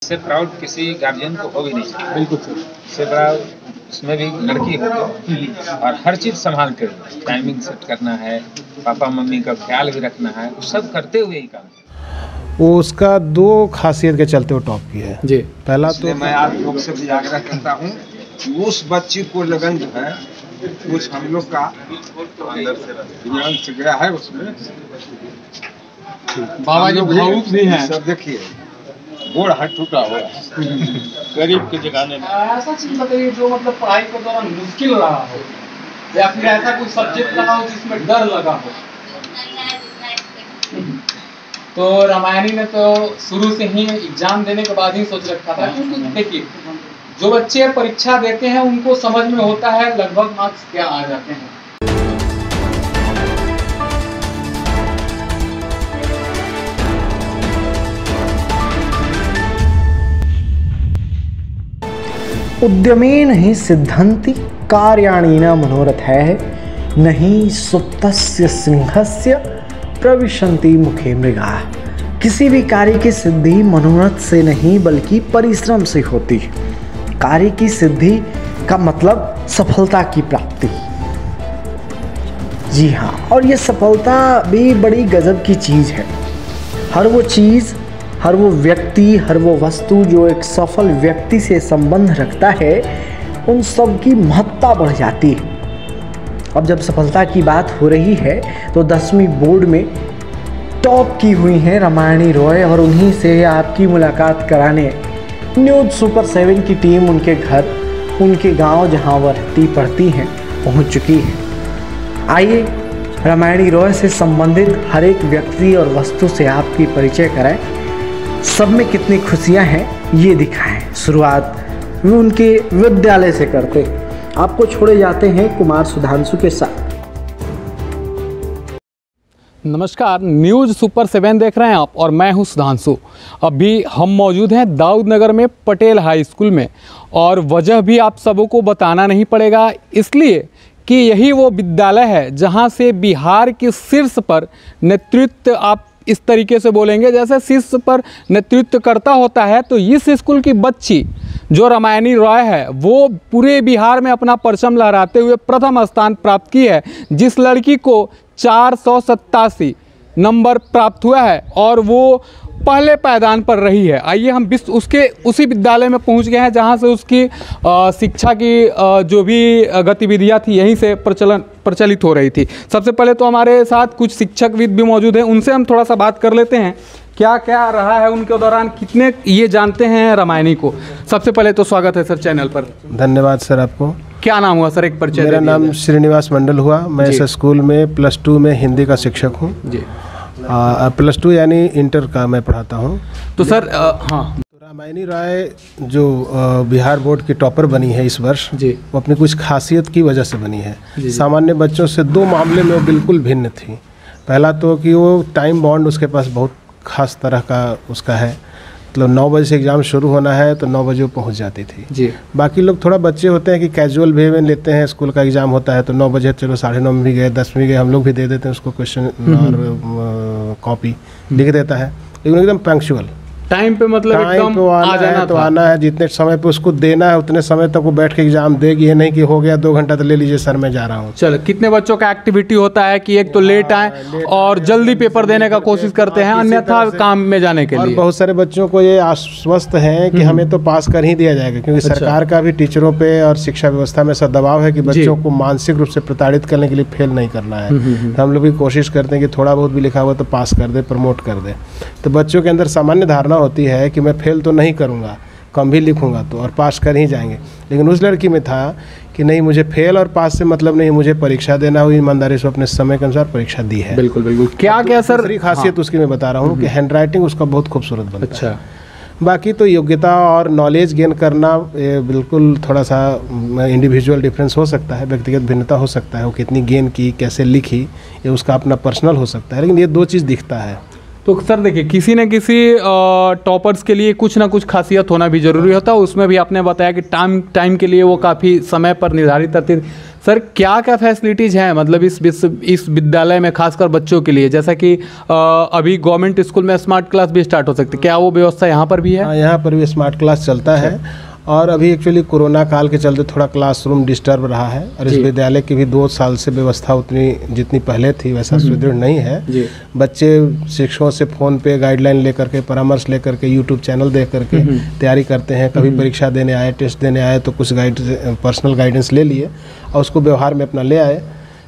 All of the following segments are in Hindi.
इससे प्राउड किसी गार्जियन को हो भी नहीं सकता। बिल्कुल सर। इससे बड़ा उसमें भी लड़की हो और हर चीज़ संभाल कर, टाइमिंग सेट करना है, पापा मम्मी का ख्याल भी रखना है, वो सब करते हुए ही काम। वो उसका दो खासियत के चलते वो टॉप की है जी। पहला तो मैं आप लोग से भी आग्रह करता हूँ कि उस बच्ची को लगन जो है कुछ हम लोग का ध्यान से गया है उसमें। बाबा जो भावुक भी हैं सब देखिए गोड़ हाथ टूटा हुआ गरीब के जगाने में। ऐसा चीज बताइए जो मतलब पढ़ाई के दौरान मुश्किल रहा हो या फिर ऐसा कोई सब्जेक्ट रहा हो जिसमें डर लगा हो। तो रामायणी ने तो शुरू से ही एग्जाम देने के बाद ही सोच रखा था, क्योंकि देखिए जो बच्चे परीक्षा देते हैं उनको समझ में होता है लगभग मार्क्स क्या आ जाते हैं। उद्यमेन हि सिद्धन्ति कार्याणि न मनोरथैः नहि सुप्तस्य सिंहस्य प्रविशन्ति मुखे मृगाः। किसी भी कार्य की सिद्धि मनोरथ से नहीं बल्कि परिश्रम से होती है। कार्य की सिद्धि का मतलब सफलता की प्राप्ति। जी हाँ, और ये सफलता भी बड़ी गजब की चीज़ है। हर वो चीज़, हर वो व्यक्ति, हर वो वस्तु जो एक सफल व्यक्ति से संबंध रखता है, उन सब की महत्ता बढ़ जाती है। अब जब सफलता की बात हो रही है तो 10वीं बोर्ड में टॉप की हुई हैं रामायणी रॉय, और उन्हीं से आपकी मुलाकात कराने न्यूज़ सुपर 7 की टीम उनके घर, उनके गांव जहां वह रहती पढ़ती हैं पहुंच चुकी है। आइए रामायणी रॉय से संबंधित हर एक व्यक्ति और वस्तु से आपकी परिचय कराएं, सब में कितनी खुशियां हैं ये दिखाएं। शुरुआत वो उनके विद्यालय से करते हैं। आपको छोड़े जाते हैं कुमार सुधांशु के साथ। नमस्कार, न्यूज़ सुपर 7 देख रहे हैं आप और मैं हूं सुधांशु। अभी हम मौजूद हैं दाऊद नगर में पटेल हाई स्कूल में, और वजह भी आप सबों को बताना नहीं पड़ेगा, इसलिए कि यही वो विद्यालय है जहां से बिहार के शीर्ष पर नेतृत्व, आप इस तरीके से बोलेंगे जैसे शीर्ष पर नेतृत्व करता होता है, तो इस स्कूल की बच्ची जो रामायणी रॉय है वो पूरे बिहार में अपना परचम लहराते हुए प्रथम स्थान प्राप्त की है। जिस लड़की को 487 नंबर प्राप्त हुआ है और वो पहले पायदान पर रही है। आइए हम उसके उसी विद्यालय में पहुंच गए हैं जहां से उसकी शिक्षा की जो भी गतिविधियां थी यहीं से प्रचलित हो रही थी। सबसे पहले तो हमारे साथ कुछ शिक्षकविद भी मौजूद हैं, उनसे हम थोड़ा सा बात कर लेते हैं क्या क्या रहा है उनके दौरान, कितने ये जानते हैं रामायणी को। सबसे पहले तो स्वागत है सर चैनल पर। धन्यवाद सर आपको। क्या नाम हुआ सर, एक परिचय? मेरा नाम श्रीनिवास मंडल हुआ। मैं इस स्कूल में +2 में हिंदी का शिक्षक हूँ जी। +2 यानी इंटर का मैं पढ़ाता हूँ। तो सर हाँ, रामायणी राय जो बिहार बोर्ड की टॉपर बनी है इस वर्ष जी, वो अपनी कुछ खासियत की वजह से बनी है। सामान्य बच्चों से 2 मामले में वो बिल्कुल भिन्न थी। पहला तो कि वो टाइम बाउंड उसके पास बहुत खास तरह का उसका है, मतलब 9 बजे से एग्ज़ाम शुरू होना है तो 9 बजे वो पहुंच जाती थी जी। बाकी लोग थोड़ा बच्चे होते हैं कि कैजुअल वे में लेते हैं, स्कूल का एग्ज़ाम होता है तो 9 बजे चलो 9:30 में भी गए, 10 में भी गए, हम लोग भी दे देते हैं उसको क्वेश्चन और कॉपी लिख देता है, लेकिन एकदम पंक्चुअल टाइम पे, मतलब एकदम आ जाना तो आना है, जितने समय पे उसको देना है उतने समय तक वो बैठ के एग्जाम देगी। ये नहीं कि हो गया 2 घंटा तो ले लीजिए सर मैं जा रहा हूँ। चलो, कितने बच्चों का एक्टिविटी होता है कि एक तो लेट आए और जल्दी पेपर देने का कोशिश करते हैं, अन्यथा काम में जाने के लिए। बहुत सारे बच्चों को ये आश्वस्त है कि हमें तो पास कर ही दिया जाएगा, क्योंकि सरकार का भी टीचरों पे और शिक्षा व्यवस्था में ऐसा दबाव है कि बच्चों को मानसिक रूप से प्रताड़ित करने के लिए फेल नहीं करना है। तो हम लोग भी कोशिश करते हैं कि थोड़ा बहुत भी लिखा हुआ तो पास कर दे, प्रमोट कर दे। तो बच्चों के अंदर सामान्य धारणा होती है कि मैं फेल तो नहीं करूंगा, कम भी लिखूंगा तो और पास कर ही जाएंगे। लेकिन उस लड़की में था कि नहीं, मुझे फेल और पास से मतलब नहीं, मुझे परीक्षा देना हुई, ईमानदारी से अपने समय के अनुसार परीक्षा दी है। बिल्कुल बिल्कुल। क्या क्या सर दूसरी खासियत उसकी मैं बता रहा हूँ कि हैंड राइटिंग उसका बहुत खूबसूरत बनता है। बाकी तो योग्यता और नॉलेज गेन करना बिल्कुल थोड़ा सा इंडिविजुअल डिफरेंस हो सकता है, व्यक्तिगत भिन्नता हो सकता है, वो कितनी गेन की, कैसे लिखी, ये उसका अपना पर्सनल हो सकता है, लेकिन ये 2 चीज़ दिखता है। तो सर देखिए, किसी न किसी टॉपर्स के लिए कुछ ना कुछ खासियत होना भी ज़रूरी होता है। उसमें भी आपने बताया कि टाइम के लिए वो काफ़ी समय पर निर्धारित करती थी। सर क्या क्या फैसिलिटीज़ हैं मतलब इस विद्यालय में खासकर बच्चों के लिए, जैसा कि अभी गवर्नमेंट स्कूल में स्मार्ट क्लास भी स्टार्ट हो सकती है, क्या वो व्यवस्था यहाँ पर भी है? हाँ, यहाँ पर भी स्मार्ट क्लास चलता है और अभी एक्चुअली कोरोना काल के चलते थोड़ा क्लासरूम डिस्टर्ब रहा है और इस विद्यालय की भी 2 साल से व्यवस्था उतनी जितनी पहले थी वैसा सुदृढ़ नहीं है। बच्चे शिक्षकों से फ़ोन पे गाइडलाइन लेकर के, परामर्श लेकर के, यूट्यूब चैनल देख करके तैयारी करते हैं। कभी परीक्षा देने आए, टेस्ट देने आए तो कुछ पर्सनल गाइडेंस ले लिए और उसको व्यवहार में अपना ले आए।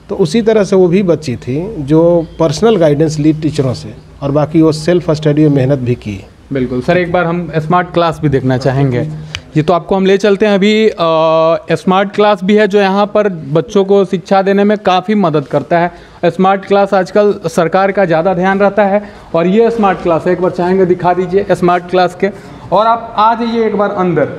तो उसी तरह से वो भी बच्ची थी जो पर्सनल गाइडेंस ली टीचरों से और बाकी वो सेल्फ स्टडी और मेहनत भी की। बिल्कुल सर, एक बार हम स्मार्ट क्लास भी देखना चाहेंगे। ये तो आपको हम ले चलते हैं। अभी स्मार्ट क्लास भी है जो यहाँ पर बच्चों को शिक्षा देने में काफ़ी मदद करता है। स्मार्ट क्लास आजकल सरकार का ज़्यादा ध्यान रहता है और ये स्मार्ट क्लास है, एक बार चाहेंगे दिखा दीजिए स्मार्ट क्लास के। और आप आ जाइए एक बार अंदर,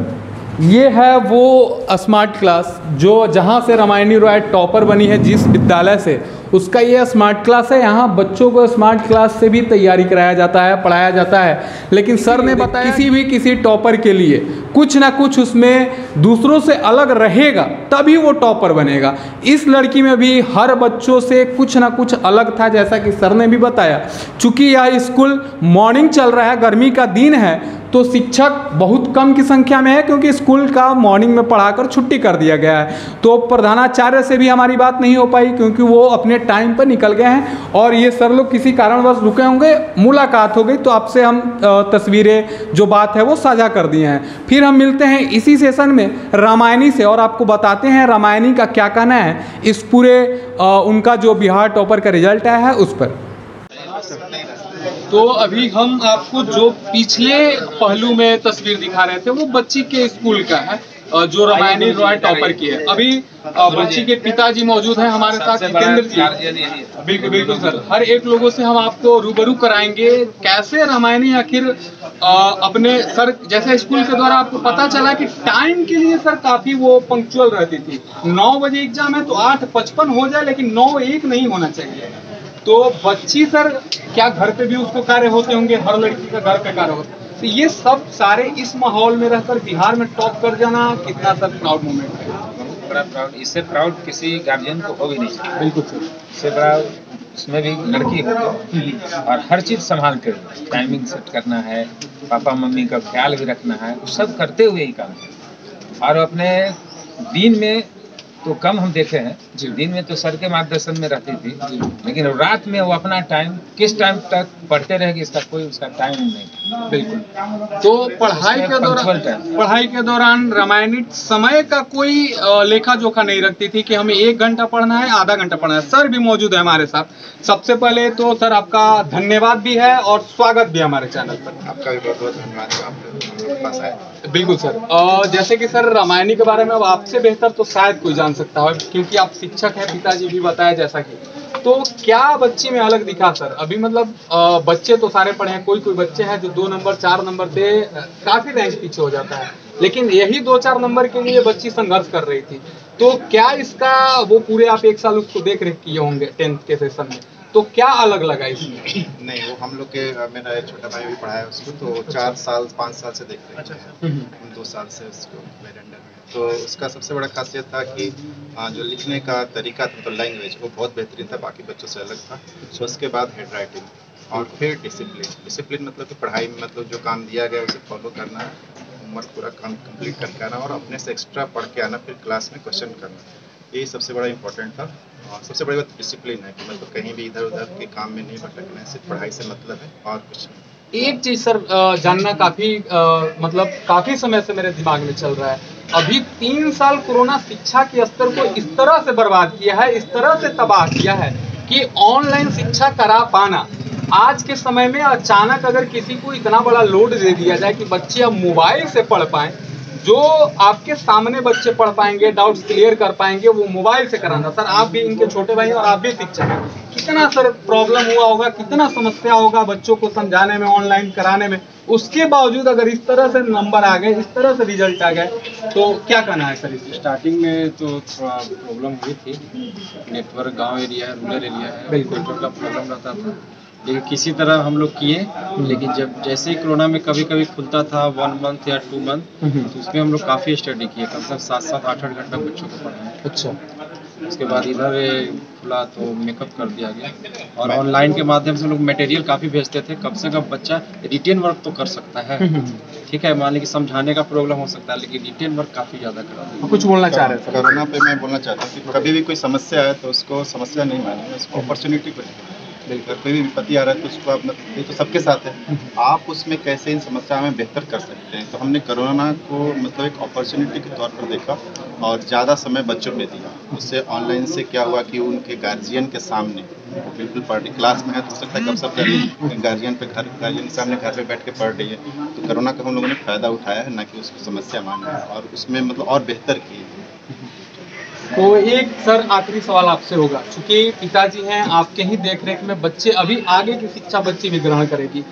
ये है वो स्मार्ट क्लास जो जहाँ से रामायणी रॉय टॉपर बनी है जिस विद्यालय से, उसका ये स्मार्ट क्लास है। यहाँ बच्चों को स्मार्ट क्लास से भी तैयारी कराया जाता है, पढ़ाया जाता है। लेकिन सर ने बताया किसी टॉपर के लिए कुछ ना कुछ उसमें दूसरों से अलग रहेगा तभी वो टॉपर बनेगा। इस लड़की में भी हर बच्चों से कुछ ना कुछ अलग था, जैसा कि सर ने भी बताया। चूँकि यह स्कूल मॉर्निंग चल रहा है, गर्मी का दिन है, तो शिक्षक बहुत कम की संख्या में है क्योंकि स्कूल का मॉर्निंग में पढ़ाकर छुट्टी कर दिया गया है। तो प्रधानाचार्य से भी हमारी बात नहीं हो पाई क्योंकि वो अपने टाइम पर निकल गए हैं और ये सर लोग किसी कारणवश रुके होंगे। मुलाकात हो गई तो आपसे हम तस्वीरें जो बात है वो साझा कर दिए हैं। फिर हम मिलते हैं इसी सेशन में रामायणी से और आपको बताते हैं रामायणी का क्या कहना है इस पूरे उनका जो बिहार टॉपर का रिजल्ट आया है उस पर। तो अभी हम आपको जो पिछले पहलू में तस्वीर दिखा रहे थे वो बच्ची के स्कूल का है जो रामायणी रॉय टॉपर की है। अभी बच्ची के पिताजी मौजूद हैं हमारे साथ, जितेंद्र जी। बिल्कुल बिल्कुल सर, हर एक लोगों से हम आपको रूबरू कराएंगे कैसे रामायणी आखिर अपने सर जैसे स्कूल के द्वारा आपको पता चला कि टाइम के लिए सर काफी वो पंक्चुअल रहती थी। 9 बजे एग्जाम है तो 8:55 हो जाए लेकिन 9:01 नहीं होना चाहिए। तो बच्ची सर क्या घर पे भी उसको कार्य होते होंगे, हर लड़की का घर पे कार्य होता है, तो ये सब सारे इस माहौल में रहकर बिहार में टॉप कर जाना कितना सर प्राउड मोमेंट है। बहुत बड़ा प्राउड, इससे प्राउड किसी गार्जियन को हो भी नहीं सकता। बिल्कुल सर, इससे बड़ा उसमें भी लड़की हो और हर चीज़ संभाल कर, टाइमिंग सेट करना है, पापा मम्मी का ख्याल भी रखना है, सब करते हुए ही काम। और अपने दिन में तो कम हम देखे हैं, दिन में तो सर के मार्गदर्शन में रहती थी, लेकिन रात में वो अपना टाइम किस टाइम तक पढ़ते रहेगी इसका कोई उसका टाइम नहीं। बिल्कुल। तो पढ़ाई के दौरान रामायणी समय का कोई लेखा जोखा नहीं रखती थी कि हमें 1 घंटा पढ़ना है, आधा घंटा पढ़ना है। सर भी मौजूद है हमारे साथ। सबसे पहले तो सर आपका धन्यवाद भी है और स्वागत भी हमारे चैनल पर। आपका भी बहुत बहुत धन्यवाद आपके पास आए। बिल्कुल सर, जैसे कि सर रामायणी के बारे में अब आपसे बेहतर तो शायद कोई जान सकता है क्योंकि आप शिक्षक हैं, पिताजी भी बताया जैसा कि। तो क्या बच्ची में अलग दिखा सर? अभी मतलब बच्चे तो सारे पढ़े हैं, कोई कोई बच्चे हैं जो 2 नंबर 4 नंबर से काफी रैंक पीछे हो जाता है, लेकिन यही 2-4 नंबर के लिए बच्ची संघर्ष कर रही थी। तो क्या इसका वो पूरे आप 1 साल उसको देख रेख किए होंगे 10th के सेशन में, तो क्या अलग लगा इसमें? नहीं, वो हम लोग के मेरा एक छोटा भाई भी पढ़ा है उसको, तो 4 साल 5 साल से देख रहे हैं, 2 साल से उसको मेरे अंडर में। तो उसका सबसे बड़ा खासियत था कि जो लिखने का तरीका था, तो लैंग्वेज वो बहुत बेहतरीन था, बाकी बच्चों से अलग था। तो उसके बाद हेड राइटिंग और फिर डिसिप्लिन मतलब कि पढ़ाई में मतलब जो काम दिया गया उसे फॉलो करना, होमवर्क पूरा काम कंप्लीट करके आना और अपने से एक्स्ट्रा पढ़ के आना, फिर क्लास में क्वेश्चन करना, ये सबसे बड़ा इंपॉर्टेंट था। और सबसे बड़ी बात डिसिप्लिन है कि मतलब कहीं भी इधर उधर के काम में नहीं भटकना है, सिर्फ पढ़ाई से मतलब है और कुछ नहीं। एक चीज सर जानना मतलब काफी समय से मेरे दिमाग में चल रहा है। अभी 3 साल कोरोना शिक्षा के स्तर को इस तरह से बर्बाद किया है, इस तरह से तबाह किया है कि ऑनलाइन शिक्षा करा पाना आज के समय में अचानक अगर किसी को इतना बड़ा लोड दे दिया जाए कि बच्चे अब मोबाइल से पढ़ पाएं, जो आपके सामने बच्चे पढ़ पाएंगे, डाउट्स क्लियर कर पाएंगे, वो मोबाइल से कराना। सर आप भी इनके छोटे भाई और आप भी शिक्षक हैं, कितना सर प्रॉब्लम हुआ होगा, कितना समस्या होगा बच्चों को समझाने में, ऑनलाइन कराने में। उसके बावजूद अगर इस तरह से नंबर आ गए, इस तरह से रिजल्ट आ गए, तो क्या कहना है सर? इस स्टार्टिंग में तो थोड़ा प्रॉब्लम हुई थी, नेटवर्क गांव एरिया है, रूरल एरिया है, बिल्कुल नेटवर्क का प्रॉब्लम रहता था, लेकिन किसी तरह हम लोग किए। लेकिन जब जैसे ही कोरोना में कभी कभी खुलता था 1 मंथ या 2 मंथ, तो उसमें हम लोग काफ़ी स्टडी किए, कम से कम 7-8 घंटा बच्चों को पढ़ाए। अच्छा, उसके बाद इधर खुला तो मेकअप कर दिया गया। और ऑनलाइन के माध्यम से लोग मटेरियल काफ़ी भेजते थे, कम से कम बच्चा रिटेन वर्क तो कर सकता है। ठीक है, मान लीजिए कि समझाने का प्रॉब्लम हो सकता है, लेकिन रिटेन वर्क काफ़ी ज़्यादा करा। कुछ बोलना चाह रहे थे? कोरोना पे मैं बोलना चाहता हूँ कि कभी भी कोई समस्या है तो उसको समस्या नहीं मानिए, उसको अपॉर्चुनिटी को लेकर। कोई भी विपत्ति आ रहा है तो उसको आप, ये तो सबके साथ है, आप उसमें कैसे इन समस्या में बेहतर कर सकते हैं। तो हमने कोरोना को मतलब एक अपॉर्चुनिटी के तौर पर देखा और ज़्यादा समय बच्चों पे दिया। उससे ऑनलाइन से क्या हुआ कि उनके गार्जियन के सामने, बिल्कुल पार्टी क्लास में है तो हो सकता है कब सब गार्जियन के सामने घर पे बैठ के पढ़ रही है। तो कोरोना का हम लोगों ने फ़ायदा उठाया है, ना कि उसकी समस्या माना है, और उसमें मतलब और बेहतर किए। तो एक सर आखिरी सवाल आपसे होगा, चूंकि पिताजी हैं, आपके ही देखरेख में बच्चे अभी आगे की शिक्षा बच्ची भी ग्रहण करेगी।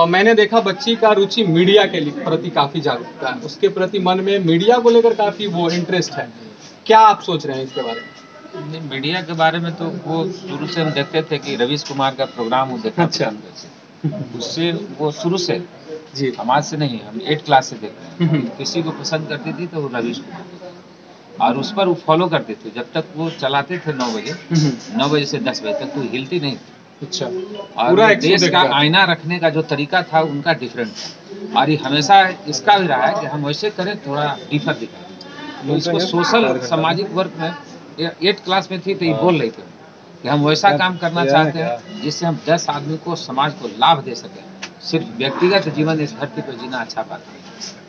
मैंने देखा बच्ची का रुचि मीडिया के प्रति काफ़ी जागरूकता है, उसके प्रति मन में मीडिया को लेकर काफ़ी वो इंटरेस्ट है। क्या आप सोच रहे हैं इसके बारे में? मीडिया के बारे में तो वो शुरू से हम देखते थे कि रवीश कुमार का प्रोग्राम वो देखा। अच्छा। उससे वो शुरू से जी, हम आज से नहीं, हम 8 क्लास से देखते हैं। किसी को पसंद करती थी तो वो रवीश कुमार, और उस पर वो फॉलो करते थे। जब तक वो चलाते थे 9 बजे, 9 बजे से 10 बजे तक तो हिलती नहीं थी। अच्छा। और पूरा देश का आईना रखने का जो तरीका था उनका डिफरेंट था, और ये हमेशा इसका भी रहा है कि हम वैसे करें, थोड़ा डिफर दिखाएं। तो इसको सोशल सामाजिक वर्क में 8 क्लास में थी तो ये बोल रही थी कि हम वैसा काम करना चाहते हैं जिससे हम 10 आदमी को, समाज को लाभ दे सकें। सिर्फ व्यक्तिगत जीवन इस धरती पर जीना अच्छा पाता है।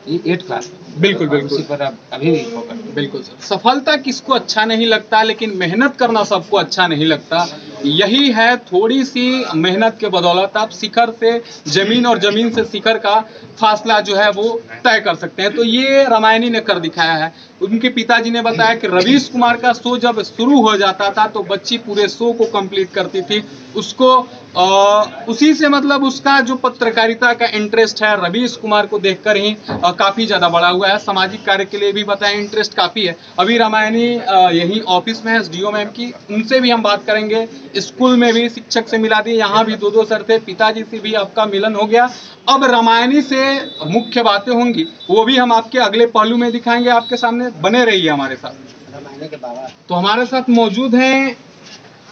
ये 8 क्लास में बिल्कुल बिल्कुल उसी पर अभी भी फोकस। बिल्कुल सर, सफलता किसको अच्छा नहीं लगता, लेकिन मेहनत करना सबको अच्छा नहीं लगता। यही है, थोड़ी सी मेहनत के बदौलत आप शिखर से जमीन और जमीन से शिखर का फासला जो है वो तय कर सकते हैं। तो ये रामायणी ने कर दिखाया है। उनके पिताजी ने बताया कि रवीश कुमार का शो जब शुरू हो जाता था तो बच्ची पूरे शो को कंप्लीट करती थी। उसको उसी से मतलब उसका जो पत्रकारिता का इंटरेस्ट है रवीश कुमार को देखकर ही काफ़ी ज़्यादा बड़ा हुआ है। सामाजिक कार्य के लिए भी बताया इंटरेस्ट काफ़ी है। अभी रामायणी यहीं ऑफिस में है SDO मैम की, उनसे भी हम बात करेंगे। स्कूल में भी शिक्षक से मिला दिए, यहाँ भी 2-2 सर थे, पिताजी से भी आपका मिलन हो गया। अब रामायणी से मुख्य बातें होंगी, वो भी हम आपके अगले पहलू में दिखाएंगे आपके सामने। बने रहिए हमारे साथ। तो हमारे साथ मौजूद हैं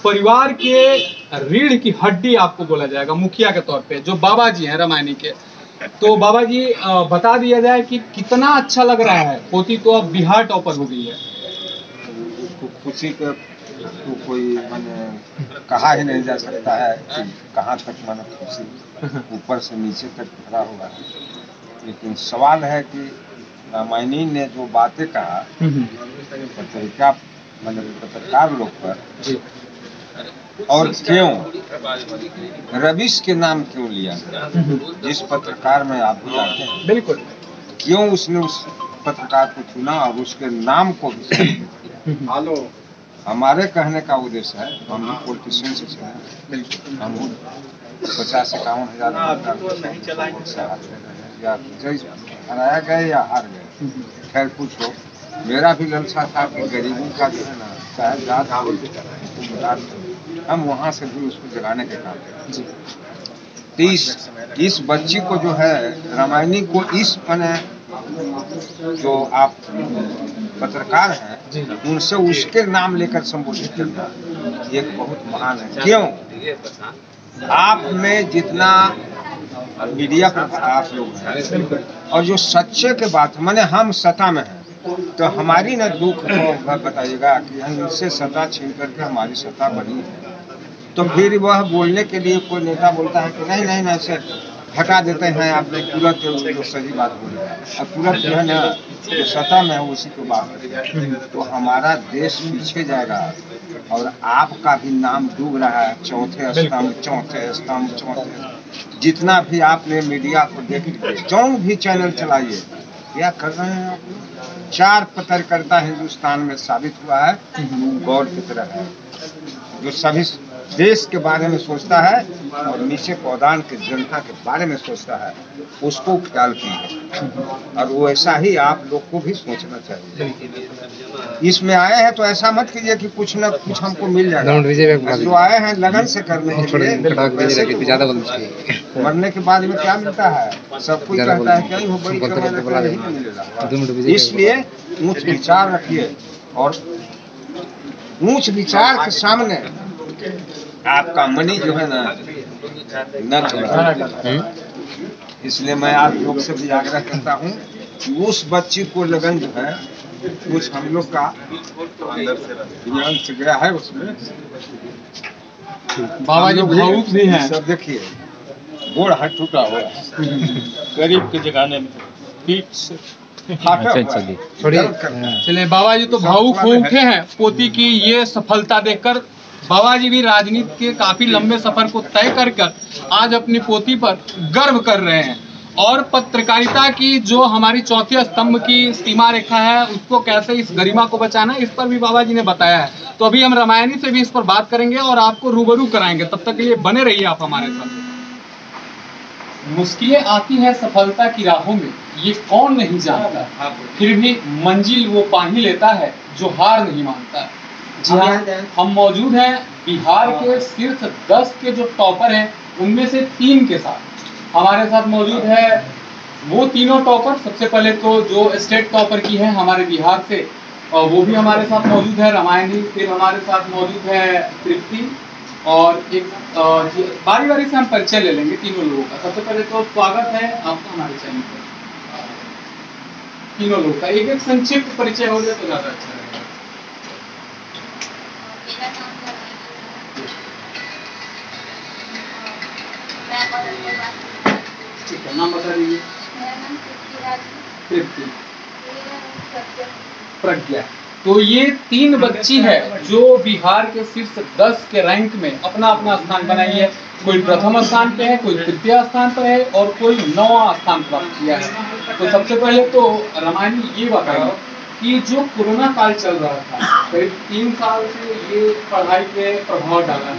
परिवार के रीढ़ की हड्डी आपको बोला जाएगा, मुखिया के तौर पे, जो बाबा जी हैं रामायणी के। तो बाबा जी बता दिया जाए कि कितना अच्छा लग रहा है, पोती तो अब बिहार टॉपर हो गई है। खुशी का तो कोई माने कहा ही नहीं जा सकता है कि कहाँ तक माने खुशी ऊपर से नीचे तक भरा हुआ है। लेकिन सवाल है कि रामायणी ने जो बातें कहा पत्रिका माने पत्रकार लोग पर, और क्यों रवीश के नाम क्यों लिया गया, जिस पत्रकार में आप भी जानते हैं बिल्कुल, क्यों उसने उस पत्रकार को चुना और उसके नाम को भी हमारे कहने का उद्देश्य है, हम लोग पॉलिटिशियन से हैं, हम 50-51 हज़ार या हराया गए या हार गए, खैर कुछ हो। मेरा भी ललसा था कि गरीबों का जो है ना, चाहे जात हम वहाँ से भी उसको जगाने के काम करें। तो इस बच्ची को जो है रामायणी को इस मैंने जो आप पत्रकार हैं उनसे उसके नाम लेकर संबोधित करना ये बहुत महान है। क्यों? आप में जितना मीडिया पर आप लोग हैं और जो सच्चे के बात माने हम सत्ता में हैं, तो हमारी न दुख को बताइएगा कि हम इनसे सत्ता छीन करके हमारी सत्ता बनी है। तो फिर वह बोलने के लिए कोई नेता बोलता है कि नहीं नहीं नहीं ऐसे हटा देते हैं, आपने तुरंत जो सही बात बोली और तुरंत जो है ना जो सत्ता में है उसी को बात करेगा, तो हमारा देश पीछे जाएगा और आपका भी नाम डूब रहा है। चौथे स्तंभ जितना भी आपने मीडिया को देख लीजिए, जो भी चैनल चलाइए, क्या कर रहे हैं आप? 4 पत्रकारिता हिंदुस्तान में साबित हुआ है गौर की तरह है, जो सभी देश के बारे में सोचता है और नीचे पौदान के जनता के बारे में सोचता है, उसको ख्याल कीजिए। और वो ऐसा ही आप लोग को भी सोचना चाहिए। इसमें आए हैं तो ऐसा मत कीजिए कि कुछ न कुछ हमको मिल जाएगा। जो आए हैं लगन से करने के लिए, मरने के बाद में क्या मिलता है? सब कुछ कहता है क्या हो बड़ी मिलेगा। इसलिए ऊंच विचार रखिए और ऊंच विचार के सामने आपका मनी जो है ना न चले। इसलिए मैं आप लोग से भी आग्रह करता हूँ कि उस बच्ची को लगन जो है कुछ हम लोग का ध्यान से गया है उसमें। बाबा जी भावुक भी हैं। सब देखिए गोड़ हाथ टूटा हुआ है, गरीब के जगाने में पीठ से चलिए बाबा जी तो भावुक हो उठे हैं पोती की ये सफलता देखकर। बाबा जी भी राजनीति के काफी लंबे सफर को तय कर आज अपनी पोती पर गर्व कर रहे हैं और पत्रकारिता की जो हमारी चौथी स्तंभ की सीमा रेखा है उसको कैसे इस गरिमा को बचाना है इस पर भी बाबा जी ने बताया है। तो अभी हम रामायणी से भी इस पर बात करेंगे और आपको रूबरू कराएंगे। तब तक के लिए बने रहिए आप हमारे साथ। मुश्किलें आती हैं सफलता की राहों में, ये कौन नहीं जानता, फिर भी मंजिल वो पा ही लेता है जो हार नहीं मानता। जी हाँ, हम मौजूद हैं बिहार के शीर्ष 10 के जो टॉपर हैं उनमें से 3 के साथ। हमारे साथ मौजूद है वो तीनों टॉपर। सबसे पहले तो जो स्टेट टॉपर की है हमारे बिहार से और वो भी हमारे साथ मौजूद है रामायणी। फिर हमारे साथ मौजूद है तृप्ति और एक बारी बारी से हम परिचय ले लेंगे तीनों लोगों का। सबसे पहले तो स्वागत है आपका हमारे चैनल पर। तीनों लोगों का एक संक्षिप्त परिचय हो जाए तो ज्यादा अच्छा रहेगा। ठीक है, नाम बता दीजिए। तृप्ति, प्रज्ञा। तो ये 3 बच्ची है जो बिहार के शीर्ष 10 के रैंक में अपना अपना स्थान बनाई है। कोई प्रथम स्थान पे है, कोई तृतीय स्थान पर है और कोई 9वां स्थान प्राप्त किया है। तो सबसे पहले तो रामायणी ये बताओ कि जो कोरोना काल चल रहा था करीब 3 साल से ये पढ़ाई पे प्रभाव डाला है,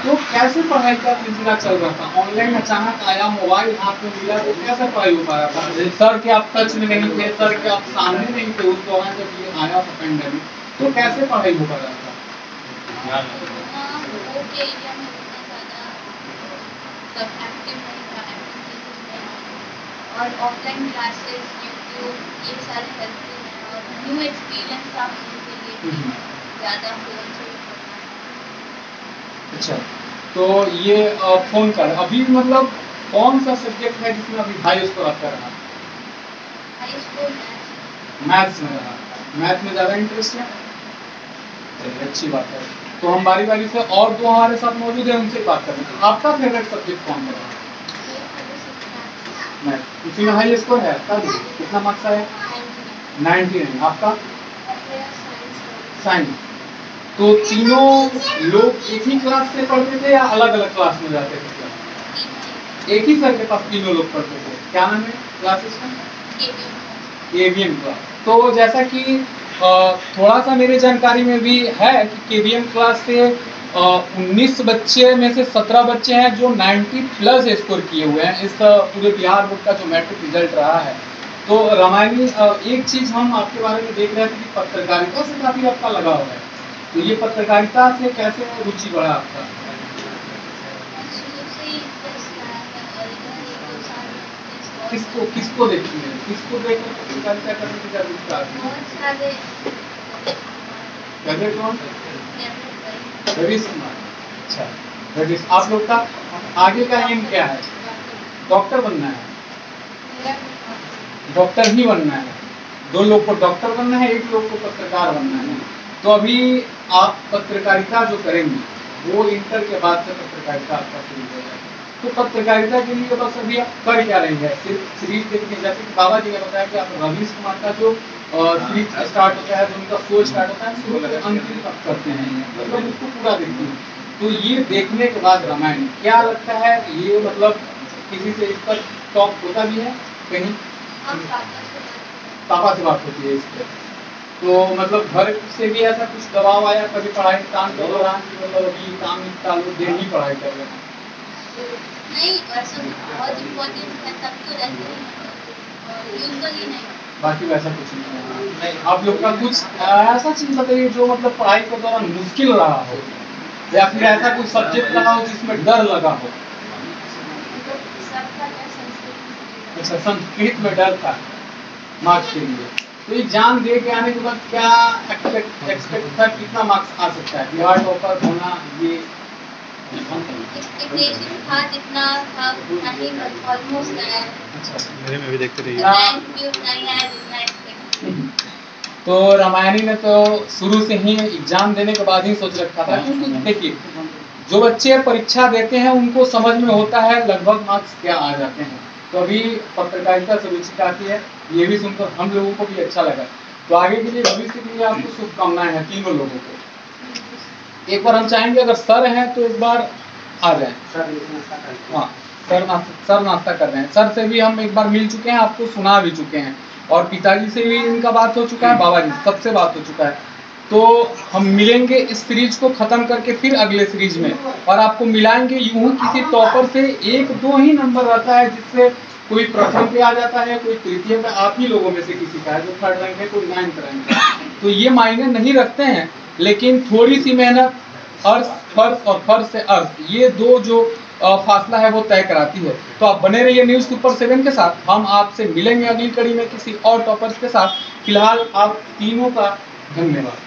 तो कैसे पढ़ाई का सिलसिला चल रहा था? ऑनलाइन अचानक आया, मोबाइल हाथ में मिला, तो कैसे पढ़ाई हो पा रहा था? सर के आप टच में नहीं थे, सर के आप सामने नहीं थे उस दौरान जब ये आया था पेंडेमिक, तो कैसे पढ़ाई हो पा रहा था? और ऑफलाइन क्लासेस, यूट्यूब, ये सारे हेल्पफुल हैं और न्यू एक्सपीरियंस प्राप्त करने के लिए ज़्यादा अच्छा, तो ये फोन कर अभी मतलब कौन सा सब्जेक्ट है जिसमें अभी हाई स्कोर आपका रहा? हाई स्कोर मैथ्स में रहा। मैथ में ज़्यादा इंटरेस्ट है? चलिए अच्छी बात है। तो हम बारी बारी से और 2 हमारे साथ मौजूद है उनसे बात करेंगे। आपका फेवरेट सब्जेक्ट कौन है? मैथ। इसी में हाई स्कोर है आपका? कितना मार्क्स आया? 99। आपका? साइंस। तो तीनों लोग एक ही क्लास से पढ़ते थे या अलग अलग क्लास में जाते थे? एक ही सर के पास तीनों लोग पढ़ते थे। क्या नाम है क्लासेस का? KVM class. तो जैसा कि थोड़ा सा मेरे जानकारी में भी है कि केवीएम क्लास से 19 बच्चे में से 17 बच्चे हैं जो 90+ स्कोर किए हुए हैं इस पूरे बिहार बोर्ड का जो मैट्रिक रिजल्ट रहा है। तो रामायणी, एक चीज़ हम आपके बारे में देख रहे थे कि पत्रकारिता से काफ़ी आपका लगाव है, तो ये पत्रकारिता से कैसे रुचि बढ़ा आपका? किसको देखती है, किसको देखकर पत्रकारिता करने की जागरूकता आती है? कौन? रवीश कुमार। अच्छा रवीश, आप लोग का आगे का एम क्या है? डॉक्टर बनना है? डॉक्टर ही बनना है? 2 लोग को डॉक्टर बनना है, 1 लोग को पत्रकार बनना है। तो अभी आप पत्रकारिता जो करेंगे वो इंटर के बाद से पत्रकारिता आपका शुरू हो जाएगा। तो पत्रकारिता के लिए बस अभी आप कर क्या रही है? सिर्फ सीरीज देखने, जैसे कि बाबा जी ने बताया कि आप रवीश कुमार का जो सीरीज स्टार्ट होता है, जो उनका शो स्टार्ट होता है, शुरू से अंतिम तक करते हैं, मतलब उसको पूरा देखते हैं। तो ये देखने के बाद रामायण क्या लगता है, ये मतलब किसी से इस पर टॉक होता भी है कहीं? पापा से बात होती है इस पर? तो मतलब घर से भी ऐसा कुछ दबाव आया कभी पढ़ाई काम के दौरान कि मतलब अभी काम निकालो, देर ही पढ़ाई कर रहे हैं? नहीं, वैसा बहुत इम्पोर्टेंट है तब तो रहते हैं, यूजुअली नहीं। बाकी वैसा कुछ नहीं है। आप लोग का कुछ ऐसा चीज बताइए जो मतलब पढ़ाई के दौरान मुश्किल रहा हो या फिर ऐसा कुछ सब्जेक्ट रहा हो जिसमें डर लगा हो? अच्छा, संस्कृत में डर था मार्क्स के लिए। तो एग्जाम दे के आने के बाद क्या एक्सपेक्ट था, कितना मार्क्स आ सकता है? बिहार टॉपर होना ये एक्सपेक्टेशन था, जितना था उतना ही ऑलमोस्ट आया। मेरे में भी देखते रहिए। रैंक भी उतना ही आया जितना एक्सपेक्ट। तो रामायणी ने तो शुरू से ही एग्जाम देने के बाद ही सोच रखा था, क्योंकि देखिए जो बच्चे परीक्षा देते हैं उनको समझ में होता है लगभग मार्क्स क्या आ जाते हैं। तो अभी पत्रकारिता से रुचि काफी है, ये भी सुनकर हम लोगों को भी अच्छा लगा। तो आगे के लिए भविष्य के लिए आपको शुभकामनाएं हैं तीनों लोगों को। एक बार हम चाहेंगे अगर सर हैं तो एक बार आ जाएं। हाँ, सर नाश्ता कर रहे हैं। सर से भी हम एक बार मिल चुके हैं, आपको सुना भी चुके हैं, और पिताजी से भी इनका बात हो चुका है, बाबा जी सबसे बात हो चुका है। तो हम मिलेंगे इस सीरीज को खत्म करके फिर अगले सीरीज में, और आपको मिलाएंगे यूं किसी टॉपर से। 1-2 ही नंबर रहता है जिससे कोई प्रथम पे आ जाता है, कोई तृतीय पे, आप ही लोगों में से किसी का है जो 3rd रैंक है, कोई 9th रैंक है। तो ये मायने नहीं रखते हैं, लेकिन थोड़ी सी मेहनत अर्थ फर्श और फर्श से अर्थ, ये दो जो फासला है वो तय कराती है। तो आप बने रहिए न्यूज़ सुपर 7 के साथ। हम आपसे मिलेंगे अगली कड़ी में किसी और टॉपर्स के साथ। फिलहाल आप तीनों का धन्यवाद।